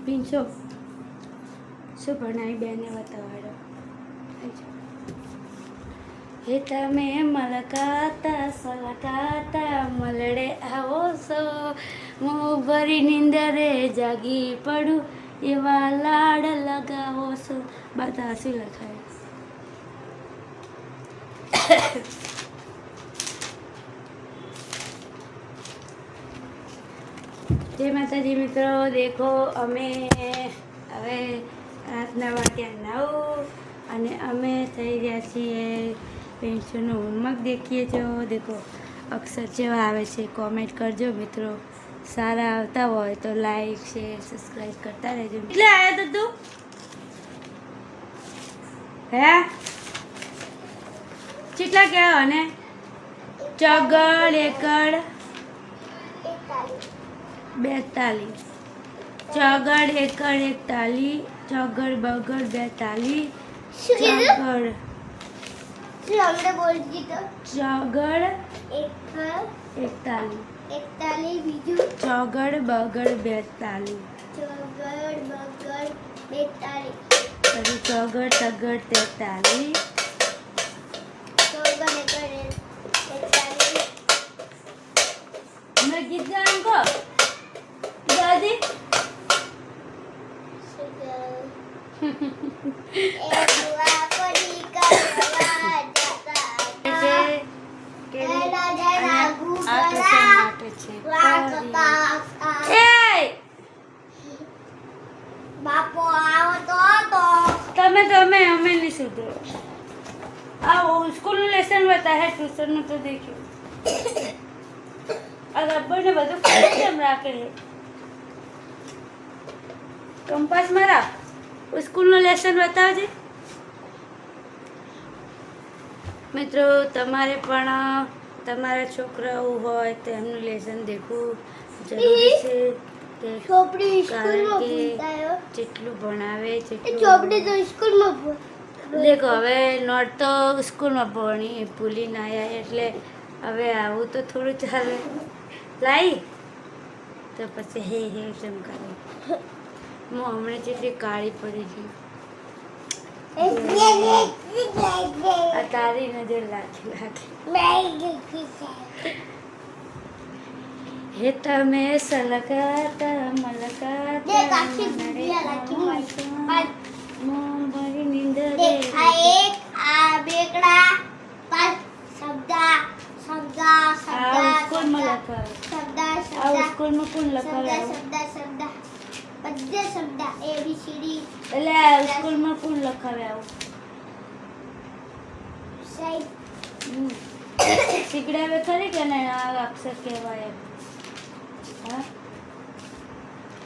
પીંછો શું ભણાવી બેને બતાવાડો હે તમે મલકાતા સલકાતા મલડે આવો છો હું ભરી નીંદરે જાગી પડું એવા લાડ લગાવો છો બધા શું લખાય જય માતાજી મિત્રો દેખો અમે હવે રાતના વાગ્યા 9 અને અમે થઈ રહ્યા છીએ પેન્શનનું હોમવર્ક દેખીએ છો દેખો અક્ષર જેવા આવે છે કોમેન્ટ કરજો મિત્રો સારા આવતા હોય તો લાઈક શેર સબસ્ક્રાઈબ કરતા રહેજો એટલે આવ્યો તો તું હે કેટલા કહેવા ને ચોગડ એકડ 42 ચોગડ એકડ 41 ચોગડ બગડ 42 ચોગડ हमने बोल दी तो ચોગડ एक 41 बीजू ચોગડ બગડ 42 चौगड़ बगड़ 42 પછી ચોગડ તગડ 43 चौगड़ एकड़ 41 मैं गीत गाऊं को दादी एक दुआ पड़ी करवा जाता કે એના જેના આ ટ્યુશન માટે છે એ બાપો આવો તો તમે અમે નહીં સુધરો આ સ્કૂલનું લેસન બતા હે ટ્યુશનનું તો દેખ્યું આ રબર ને બધું કેમ રાખે છે કંપાસ મારા સ્કૂલનું લેસન બતાવજે મિત્રો તમારે પણ તમારા છોકરાઓ હોય તો એમનું લેસન દેખવું જરૂરી છે કે ચોપડી કારણ સ્કૂલમાં કે ભૂલતાયો જેટલું ભણાવે એ જેટલું ચોપડી તો સ્કૂલમાં દેખો હવે નોટ તો સ્કૂલમાં ભણી ભૂલી ના આવ્યા એટલે હવે આવું તો થોડું ચાલે લાઈ તો પછી હે જેમ કરે હું હમણાં જેટલી કાળી પડી ગઈ આ તારી નજર લાગે હે તમે સલકાતા મલકાતા મોં ભરી નીંદરે આ એક આ બેકડા પાંચ શબ્દ શબ્દ આ શબ્દ સ્કૂલમાં લખાવે શબ્દ આ શબ્દ સ્કૂલમાં કોણ શબ્દ લખાવે શબ્દ શબ્દ બધે શબ્દ ABCD એટલે આ સ્કૂલમાં કોણ લખાવે આવું સાહેબ શીખડાવે ખરી કે નહીં આ અક્ષર કહેવાય એમ હા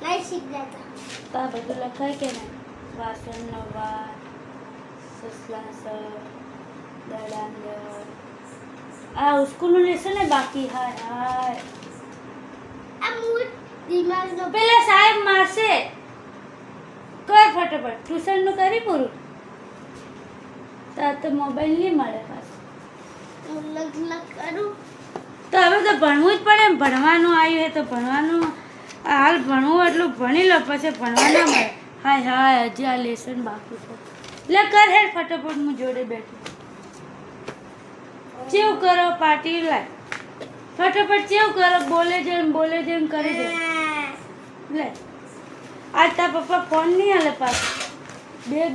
નહીં શીખતા તો આ બધું લખાય કે નહીં વાસણનો વાર સસલાસર દડાંદર આ સ્કૂલનું લેસન ને બાકી હાય હાય આ મૂળ દિમાગનો પેલા સાહેબ મારશે કર ફટાફટ ટ્યુશનનું કરી પૂરું તો મોબાઈલ નહીં મળે પાછું લગ લગ કરું તો હવે તો ભણવું જ પડે ને ભણવાનું આવ્યું છે તો ભણવાનું હાલ ભણવું એટલું ભણી લો પછી ભણવા ના મળે હાય હાય હજી આ લેસન બાકી છે લે કર હેડ ફટાફટ હું જોડે બેઠું ચેવું કરો પાર્ટી લાય ફટાફટ ચેવું કરો બોલે જેમ કરી દે લે આજ તા પપ્પા ફોન નહીં હાલે પાછું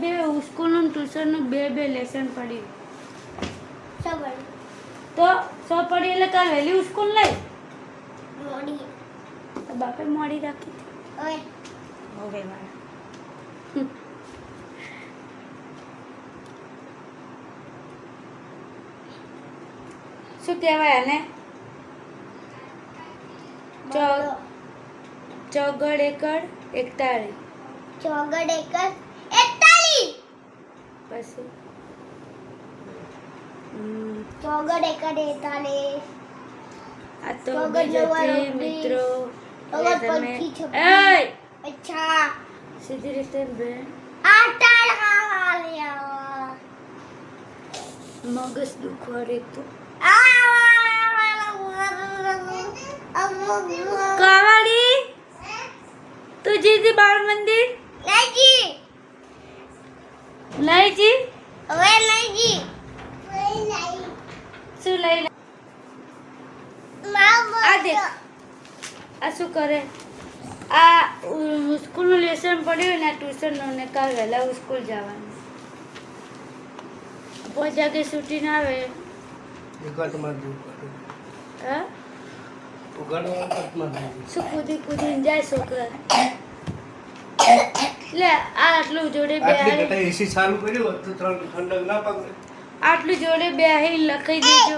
બે સ્કૂલનું ટ્યુશનનું બે લેસન પડ્યું સબર તો સો પડી એટલે કાલ વહેલી સ્કૂલ લઈ મોડી બાપે મોડી રાખી ઓય હવે મારા શું કહેવાય આને ચોગડ એકડ 41 ચોગડ એકડ 41 પછી ચોગડ એકડ 41 આ તો ચોગડ બીજો નવ્વાણું, છે મિત્રો ચોગડ એટલે તમે પંચી, છવ્વીસ. એય અચ્છા સીધી રીતે બેન આટા લ્યા મગજ દુખવા રે તો કાવાડી તું જીતી બાળ મંદિર નહીં જી નહીં જી હવે નહીં જી નહીં શું લઈ લે? આ દેખ આ શું કરે આ સ્કૂલનું લેસન પડ્યું ને ટ્યુશનનું ને કાલ વહેલા સ્કૂલ જવાનું 5 વાગે છૂટી ના આવે હા શું કૂદી કૂદીને જાય છોકરા લે આટલું જોડે બે એસી ચાલુ કર્યું તો ઠંડક ના પકડે. આટલું જોડે બે લખાઈ દેજો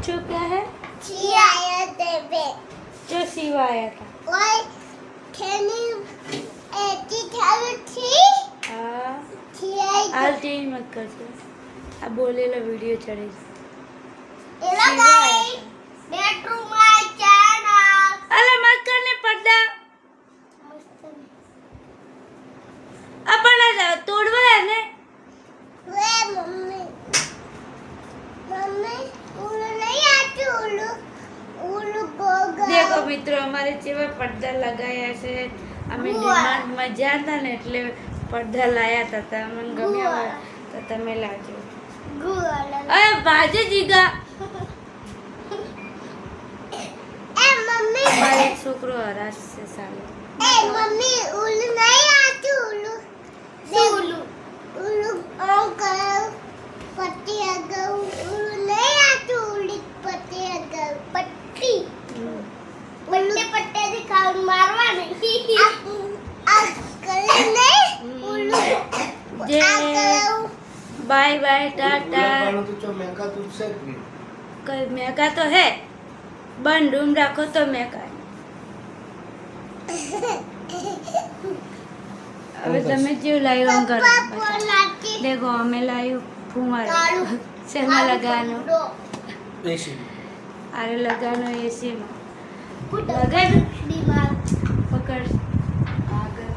શું કહે હે જો સિવા આયા હતા હા હાલ ટીવી મત કરજો આ બોલેલો વિડીયો ચડે અલા મત કરને પડદા આપણા તોડવા હે ને देखो મિત્રો અમારે જેવા પડદા લગાયા છે અમે ડિમાન્ડમાં જ્યાં હતા ને એટલે પડદા લાયા હતા તમને ગમ્યા હોય તો તમે લાવજો અરે ભાજે જીગા મારો એક છોકરો હરાશ છે સાલો बाय बाय टाटा कल मेका तो है बंद रूम रखो तो मेका હવે તમે જેવું લાવ્યું આમ કરો देखो અમે લાવ્યું ફુવારો શેમાં લગાનો આરે લગાનો એસી માં લગાડ પકડ આગળ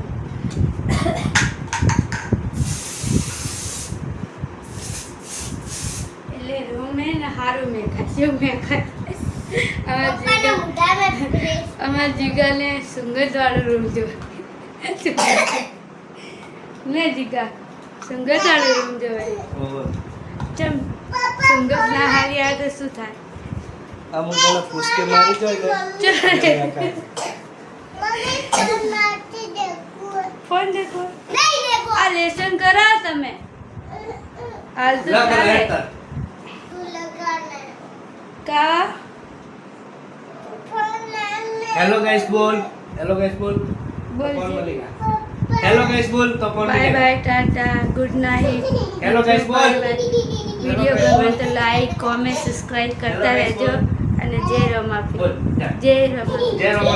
એટલે રૂમ હે ને હારું મેકા શું મેકા અમારા જીગાને સુંગત વાળો રૂમ જો ને જીગા સુંગત વાળો રૂમ જોવાય ચમ સુંગત ના હારી આવે તો શું થાય અમુક તને ફૂસકે મારી જાય ફોન દેખો આ લેસન કરાવો તમે હાલ તો ચાલે કા हेलो गाइस बोल हेलो गाइस बोल बोल कौन जी। बोलेगा हेलो गाइस बोल तो कौन बाय बोलेगा bye tata good night hello guys बोल વિડીયો ગમે તો લાઈક કોમેન્ટ સબસ્ક્રાઇબ કરતા રહેજો અને જય રમાપી बोल જય રમાપી जय राम